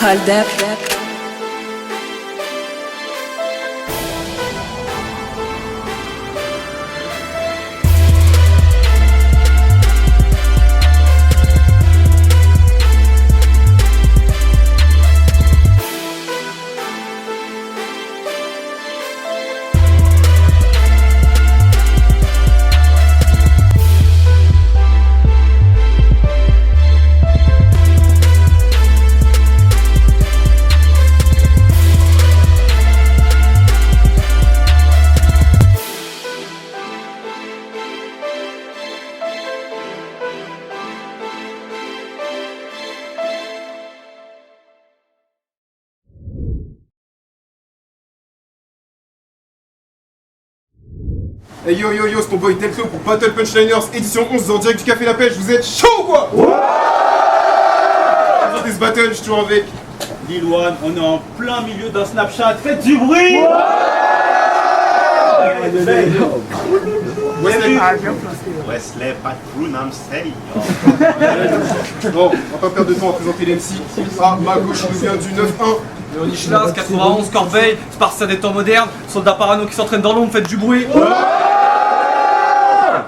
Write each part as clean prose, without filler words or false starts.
Hold up. Hey yo yo yo, c'est ton boy Delclo pour Battle Punchliners édition 11 en direct du Café La Pêche, vous êtes chaud ou quoi? Aujourd'hui ce battle, je suis toujours avec Lil One, on est en plein milieu d'un Snapchat, faites du bruit! Wesley Patroon, I'm steady. Bon, on va pas perdre de temps à présenter l'MC. Ah, ma gauche nous vient du 9-1. Léonidas, 91, Corbeil, Spartiate des temps modernes, soldats parano qui s'entraînent dans l'ombre, faites du bruit. À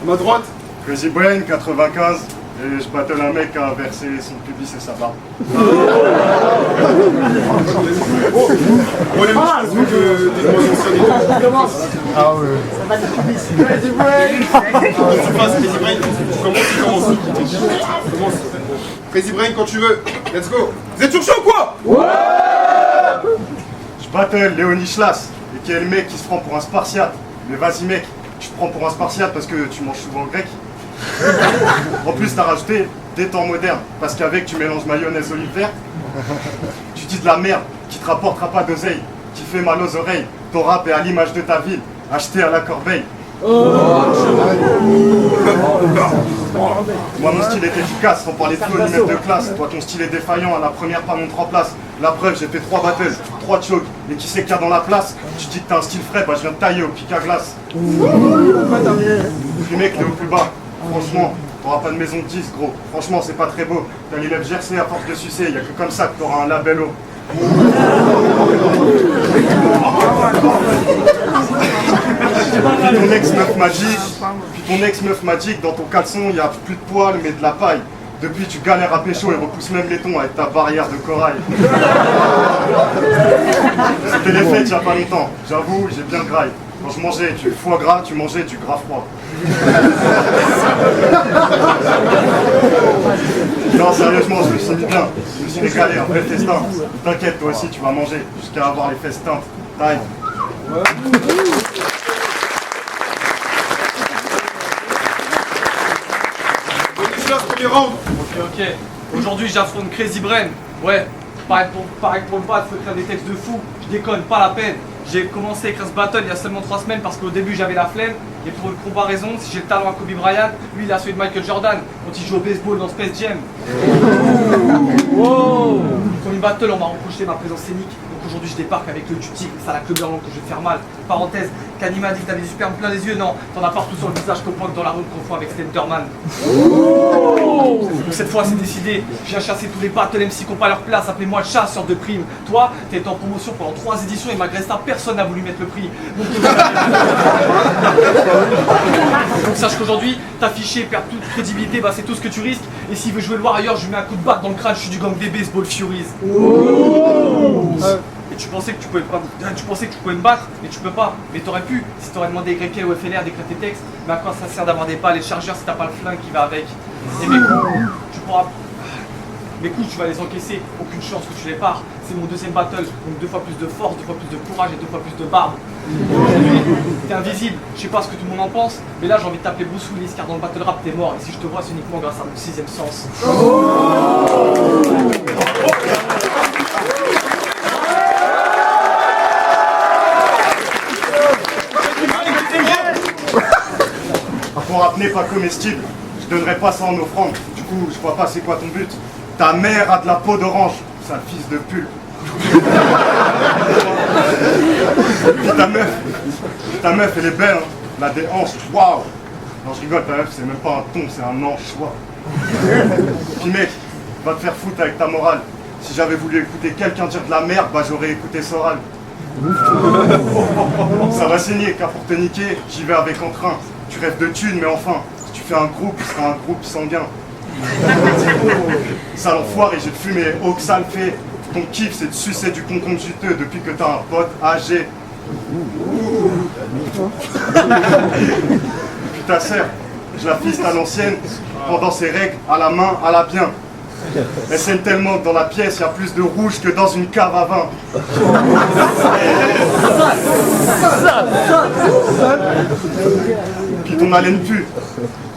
ma droite, Crazy Brain 95 et je battle un mec qui a versé son pubis et sa barbe. on les marche, je veux que t'es moins ancien des deux. Ah ouais. Tu passes, Crazy Brain, tu commences. Crazy Brain quand tu veux, let's go. Vous êtes toujours chaud ou quoi? Je battle Léonidas et qui est le mec qui se prend pour un spartiate. Mais vas-y mec, tu te prends pour un spartiate parce que tu manges souvent grec. En plus t'as rajouté des temps modernes parce qu'avec tu mélanges mayonnaise olive verte. Tu dis de la merde qui te rapportera pas d'oseille, qui fait mal aux oreilles. Ton rap est à l'image de ta ville, acheté à la corbeille. Moi mon style est efficace, sans parler de feu ni mettre de classe. Toi ton style est défaillant, à la première pas montre en place. La preuve, j'ai fait 3 battles, 3 chokes, et qui c'est qu'il y a dans la place? Tu dis que t'as un style frais, bah je viens de tailler au pic à glace. Puis mec, t'es au plus bas, franchement, t'auras pas de maison de 10 gros. Franchement c'est pas très beau, t'as les lèvres gercées à force de sucer, y'a que comme ça que t'auras un labello. Puis ton ex-meuf magique, dans ton caleçon, y a plus de poils mais de la paille. Depuis tu galères à pécho et repousses même les tons avec ta barrière de corail. C'était les fêtes il y a pas longtemps, j'avoue j'ai bien graille. Quand je mangeais du foie gras, tu mangeais du gras froid. Non sérieusement je me suis mis bien, je me suis régalé, un vrai festin. T'inquiète toi aussi tu vas manger jusqu'à avoir les fesses teintes. Time. Premier round. Ok. Aujourd'hui j'affronte Crazy Brain. Ouais, pareil pour le battre, faut écrire des textes de fou. Je déconne, pas la peine. J'ai commencé à écrire ce battle il y a seulement 3 semaines parce qu'au début j'avais la flemme. Et pour une comparaison, si j'ai le talent à Kobe Bryant, lui il a celui de Michael Jordan quand il joue au baseball dans Space Jam. Wow. Premier battle, on m'a reproché ma présence scénique. Donc aujourd'hui je débarque avec le tutique, ça la Clubberland que je vais te faire mal. Parenthèse, Kani m'a dit que t'avais des superbes plein les yeux, non, t'en as partout sur le visage qu'au point que dans la rue qu'on confond avec Slenderman. Donc cette fois c'est décidé, je viens chasser tous les battle MC qui n'ont pas leur place, appelez-moi le chasseur de primes. Toi, t'es en promotion pendant 3 éditions et malgré ça, personne n'a voulu mettre le prix. Donc sache qu'aujourd'hui, t'afficher, perdre toute crédibilité, bah c'est tout ce que tu risques. Et s'il veut jouer le Warrior, je lui mets un coup de batte dans le crâne, je suis du gang des Baseball Furies. Et tu pensais que tu pouvais me battre, mais tu peux pas. Mais t'aurais pu, si t'aurais demandé YK ou FLR d'écrire tes textes, mais à quoi ça sert d'avoir des balles et des chargeurs si t'as pas le flingue qui va avec? Et mes coups, tu vas les encaisser, aucune chance que tu les pars. C'est mon deuxième battle, donc 2 fois plus de force, 2 fois plus de courage et 2 fois plus de barbe. Aujourd'hui, t'es invisible, je sais pas ce que tout le monde en pense, mais là j'ai envie de t'appeler Bruce Willis car dans le battle rap t'es mort et si je te vois c'est uniquement grâce à mon 6ème sens. Ton rap n'est pas comestible, je donnerai pas ça en offrande. Du coup, je vois pas c'est quoi ton but. Ta mère a de la peau d'orange, sale fils de pute. Puis ta meuf elle est belle, hein. Elle a des hanches, waouh. Non je rigole, ta meuf c'est même pas un ton, c'est un anchois. Puis mec, va te faire foutre avec ta morale. Si j'avais voulu écouter quelqu'un dire de la merde, bah j'aurais écouté Soral. Ça va saigner, car pour te niquer, j'y vais avec entrain. Tu rêves de thunes, mais enfin, si tu fais un groupe, ce sera un groupe sanguin. Sale enfoiré, j'ai fumé haut que ça le fait. Ton kiff, c'est de sucer du concombre juteux depuis que t'as un pote âgé. Puis ta sœur, je la fiste à l'ancienne, pendant ses règles, à la main, à la bien. Elle saigne tellement que dans la pièce, il y a plus de rouge que dans une cave à vin. Puis ton haleine pue,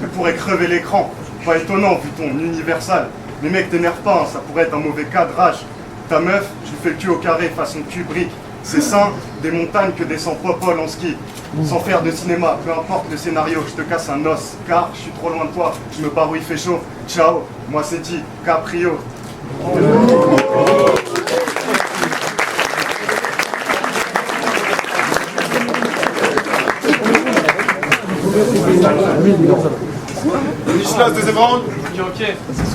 tu pourrais crever l'écran. Pas étonnant vu ton universal. Mais mec, t'énerve pas, hein, ça pourrait être un mauvais cadrage. Ta meuf, je lui fais le cul au carré façon Kubrick. C'est sain, des montagnes que descend Popol en ski. Sans faire de cinéma, peu importe le scénario, je te casse un os. Car je suis trop loin de toi, je me barre où il fait chaud. Ciao, moi c'est dit, Caprio. Nichlas, deuxième round. Ok, je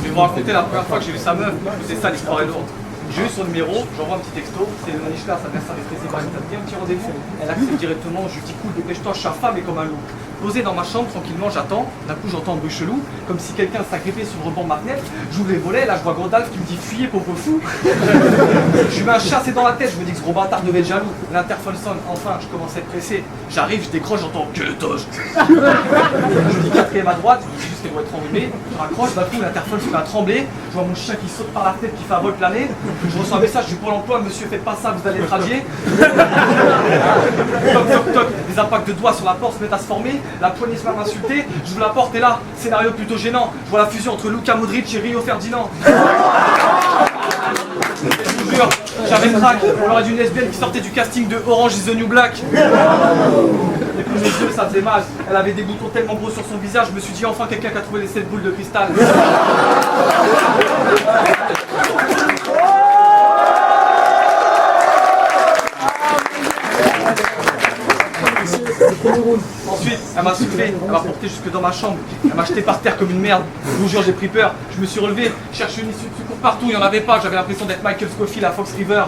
vais vous raconter la première fois que j'ai vu sa meuf. C'est ça, l'histoire est lourde. J'ai eu son numéro, j'envoie un petit texto, c'est le Nichlas, adversaire des Présidents, il t'a dit un petit rendez-vous. Elle accepte directement, je lui dis cool, dépêche-toi, je suis affamé comme un loup. Posé dans ma chambre, tranquillement, j'attends. D'un coup, j'entends un bruit chelou, comme si quelqu'un s'agrippait sur le rebord de ma fenêtre. J'ouvre les volets, là, je vois Gandalf qui me dit fuyez, pauvre fou. Je lui mets un chassé dans la tête, je me dis que ce gros bâtard devait être jaloux. L'interphone sonne, enfin, je commence à être pressé. J'arrive, je décroche, j'entends que toge. Je dis quatrième à droite, je me dis juste qu'elle doit être enrhumée. Je raccroche, d'un coup, l'interphone se met à trembler. Je vois mon chien qui saute par la tête, qui fait un vol plané. Je reçois un message du Pôle emploi, monsieur, faites pas ça, vous allez être radié. Toc, toc, toc, des impacts de doigts sur la porte se mettent à se former. La poignée se met à m'insulter, j'ouvre la porte et là, scénario plutôt gênant. Je vois la fusion entre Luka Modric et Rio Ferdinand. Je vous jure, j'avais le trac, on aurait d'une lesbienne qui sortait du casting de Orange is the New Black. Et puis mes yeux, ça faisait mal. Elle avait des boutons tellement gros sur son visage, je me suis dit enfin quelqu'un qui a trouvé les 7 boules de cristal. Ensuite, elle m'a soufflé, elle m'a porté jusque dans ma chambre, elle m'a jeté par terre comme une merde. Je vous jure, j'ai pris peur, je me suis relevé, cherché une issue de secours partout, il n'y en avait pas, j'avais l'impression d'être Michael Scofield à Fox River.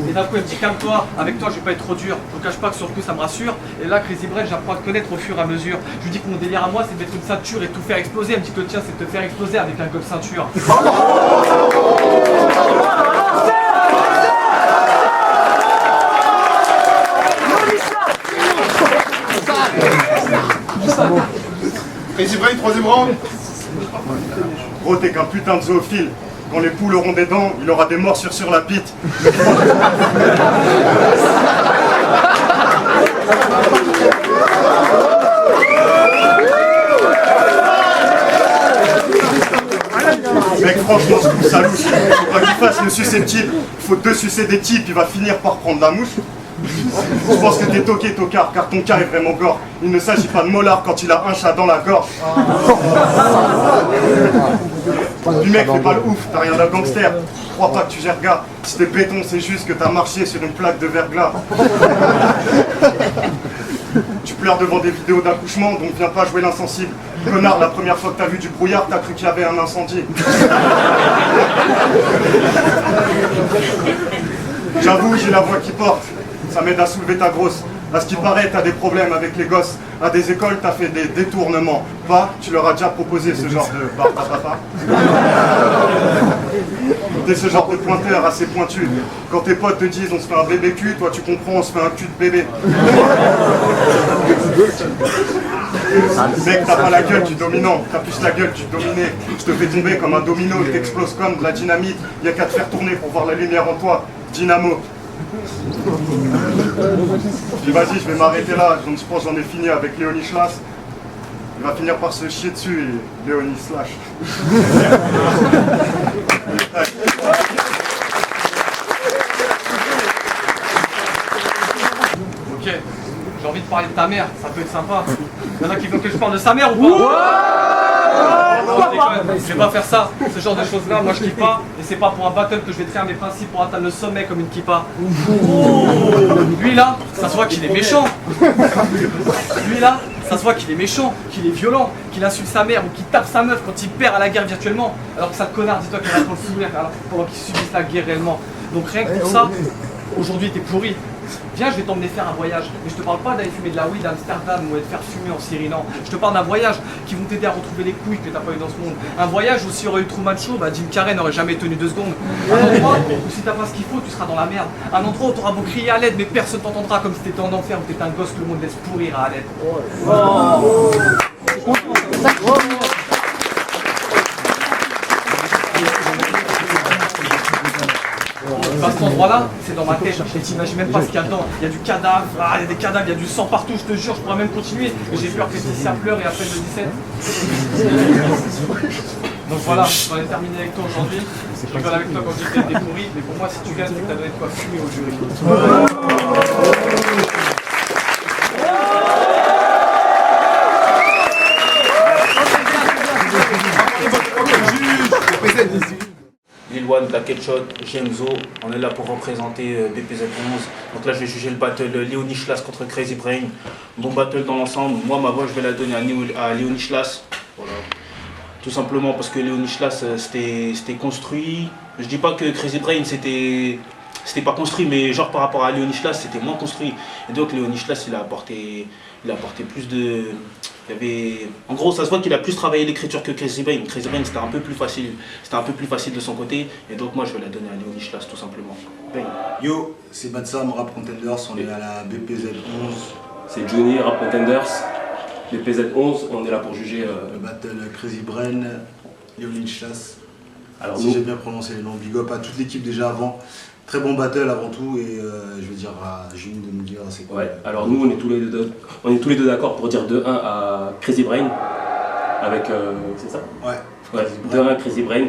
Et d'un coup, elle me dit calme-toi, avec toi je vais pas être trop dur. Je ne cache pas que sur le coup ça me rassure. Et là, Crazy Brain, j'apprends à te connaître au fur et à mesure. Je lui dis que mon délire à moi c'est de mettre une ceinture et tout faire exploser. Elle me dit que le tien c'est de te faire exploser avec un gobe ceinture. Crazy Brain, troisième round. Gros, t'es qu'un putain de zoophile. Quand les poules auront des dents, il aura des morsures sur la pite. Mec, franchement, ce coup, ça louche. Faut pas qu'il fasse le susceptible. Faut deux sucer des types, il va finir par prendre la mouche. Je pense que t'es toqué, tocard, car ton cas est vraiment gore. Il ne s'agit pas de molar quand il a un chat dans la gorge. Du mec, fais pas le ouf, t'as rien d'un gangster. Crois pas que tu gères gars. Si t'es béton, c'est juste que t'as marché sur une plaque de verglas. Tu pleures devant des vidéos d'accouchement, donc viens pas jouer l'insensible. Connard, la première fois que t'as vu du brouillard, t'as cru qu'il y avait un incendie. J'avoue, j'ai la voix qui porte. Ça m'aide à soulever ta grosse. À ce qui paraît, t'as des problèmes avec les gosses. À des écoles, t'as fait des détournements. Pas, tu leur as déjà proposé ce genre de papa. T'es ce genre de pointeur assez pointu. Quand tes potes te disent on se fait un bébé cul, toi tu comprends, on se fait un cul de bébé. Mec, t'as pas la gueule du dominant, t'as plus la gueule du dominé. Je te fais tomber comme un domino, t'exploses comme de la dynamite. Y'a qu'à te faire tourner pour voir la lumière en toi. Dynamo. Puis vas-y, je vais m'arrêter là, je pense que j'en ai fini avec Léonie Schlass. Il va finir par se chier dessus et Léonie Slash. Ok, j'ai envie de parler de ta mère, ça peut être sympa. Il y en a qui veulent que je parle de sa mère ou pas? Non, je déconne, je vais pas faire ça. Ce genre de choses là, moi je kiffe pas. Et c'est pas pour un battle que je vais te faire mes principes pour atteindre le sommet comme une kippa. Oh, lui là, ça se voit qu'il est méchant. Lui là, Ça se voit qu'il est méchant, qu'il est violent, qu'il insulte sa mère ou qu'il tape sa meuf quand il perd à la guerre virtuellement. Alors que ça connard, dis-toi qu'il attend le souvenir pendant qu'il subisse la guerre réellement. Donc rien que pour ça, aujourd'hui t'es pourri. Viens, je vais t'emmener faire un voyage. Mais je te parle pas d'aller fumer de la weed à Amsterdam ou de faire fumer en Syrie, non. Je te parle d'un voyage qui vont t'aider à retrouver les couilles que t'as pas eu dans ce monde. Un voyage où s'il y aurait eu Truman Show, bah Jim Carrey n'aurait jamais tenu 2 secondes. Un endroit où si t'as pas ce qu'il faut, tu seras dans la merde. Un endroit où t'auras beau crier à l'aide, mais personne t'entendra comme si t'étais en enfer ou t'étais un gosse que le monde laisse pourrir à l'aide. À cet endroit-là, c'est dans ma tête, et t'imagines même pas ce qu'il y a dedans. Il y a du cadavre, il y a des cadavres, il y a du sang partout, je te jure, je pourrais même continuer. Mais j'ai peur que Laetitia pleure et appelle le 17. Donc voilà, j'en ai terminé avec toi aujourd'hui. Je rigole avec toi quand j'étais des pourris, mais pour moi, si tu gagnes, c'est que t'as donné de quoi fumer au jury. Lil-One, Black Headshot, Gemzo, on est là pour représenter BPZ11. Donc là je vais juger le battle Léonie Schlas contre Crazy Brain. Bon battle dans l'ensemble, moi ma voix je vais la donner à Léonie Schlas. Voilà. Tout simplement parce que Léonie Schlas c'était construit. Je dis pas que Crazy Brain c'était pas construit, mais genre par rapport à Léonie Schlas c'était moins construit. Et donc Léonie Schlas il a apporté plus de... En gros, ça se voit qu'il a plus travaillé l'écriture que Crazy Brain. Crazy Brain, c'était un peu plus facile de son côté. Et donc, moi, je vais la donner à Léonie Schlas, tout simplement. Brain. Yo, c'est Batsam, Rap Contenders, on est à la BPZ 11. C'est Johnny, Rap Contenders, BPZ 11, on est là pour juger... Le battle Crazy Brain, Léonie Schlas. Alors, si j'ai bien prononcé les noms, big up à toute l'équipe déjà avant. Très bon battle avant tout et je vais dire à Jules de nous dire c'est quoi. Ouais, alors nous on est tous les deux d'accord pour dire 2-1 à Crazy Brain avec c'est ça? Ouais, 2-1 Crazy Brain.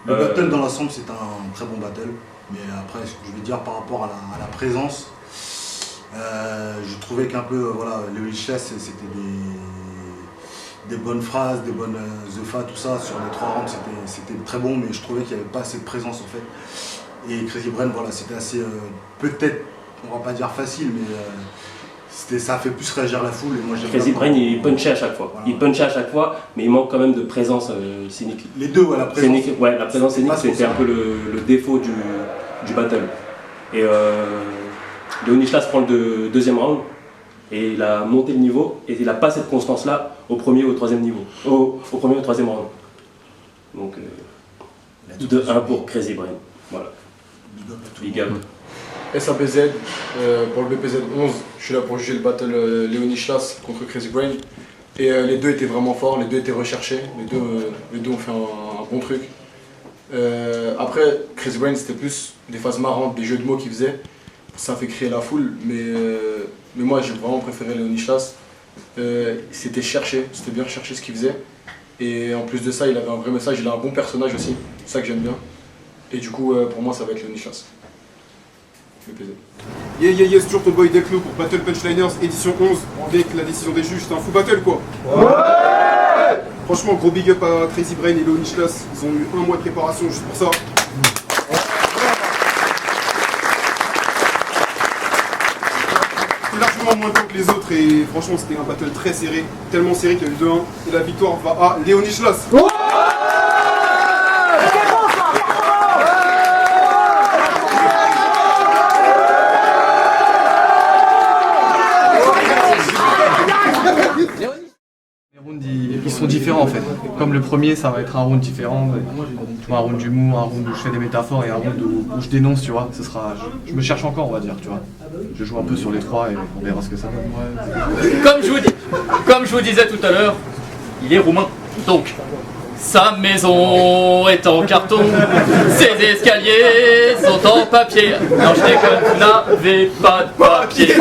Le battle dans l'ensemble c'est un très bon battle, mais après ce que je vais dire par rapport à la présence, je trouvais qu'un peu voilà, le Schlas c'était des bonnes phrases, des bonnes zefa, tout ça sur les 3 rounds c'était très bon, mais je trouvais qu'il n'y avait pas assez de présence en fait. Et Crazy Brain, voilà, c'était assez, peut-être, on va pas dire facile, mais ça a fait plus réagir la foule. Et moi, Crazy Brain, il punchait à chaque fois. Voilà. Il punchait à chaque fois, mais il manque quand même de présence scénique. Les deux, ouais, la présence scénique. Ouais, la présence scénique, c'était un peu le défaut du battle. Et Léonie Schlas prend le deuxième round, et il a monté le niveau, et il n'a pas cette constance-là au premier ou au troisième niveau. Au premier ou au troisième round. Donc, 2-1 pour Crazy Brain. Voilà. Big up. SABZ, pour le BPZ 11, je suis là pour juger le battle Léonie Schlas contre Crazy Brain. Et les deux étaient vraiment forts, les deux étaient recherchés, les deux ont fait un bon truc. Après, Crazy Brain c'était plus des phases marrantes, des jeux de mots qu'il faisait. Ça fait crier la foule, mais moi j'ai vraiment préféré Léonie Schlas. C'était cherché, c'était bien recherché ce qu'il faisait. Et en plus de ça, il avait un vrai message, il a un bon personnage aussi, c'est ça que j'aime bien. Et du coup, pour moi, ça va être Léonie Schlas. Yeah, c'est toujours ton boy Declo pour Battle Punchliners édition 11 avec la décision des juges. C'est un fou battle quoi. Ouais. Franchement, gros big up à Crazy Brain et Léonie Schlas. Ils ont eu 1 mois de préparation juste pour ça. Largement moins de temps que les autres et franchement, c'était un battle très serré. Tellement serré qu'il y a eu 2-1. Et la victoire va à Léonie Schlas. Ouais. Ils sont différents en fait. Comme le premier, ça va être un round différent. Un round d'humour, un round où je fais des métaphores et un round où je dénonce, tu vois. Ce sera, je me cherche encore, on va dire, tu vois. Je joue un peu sur les 3 et on verra ce que ça donne. Comme je vous disais tout à l'heure, il est roumain. Donc, sa maison est en carton, ses escaliers sont en papier. Non, je déconne, vous n'avez pas de papier.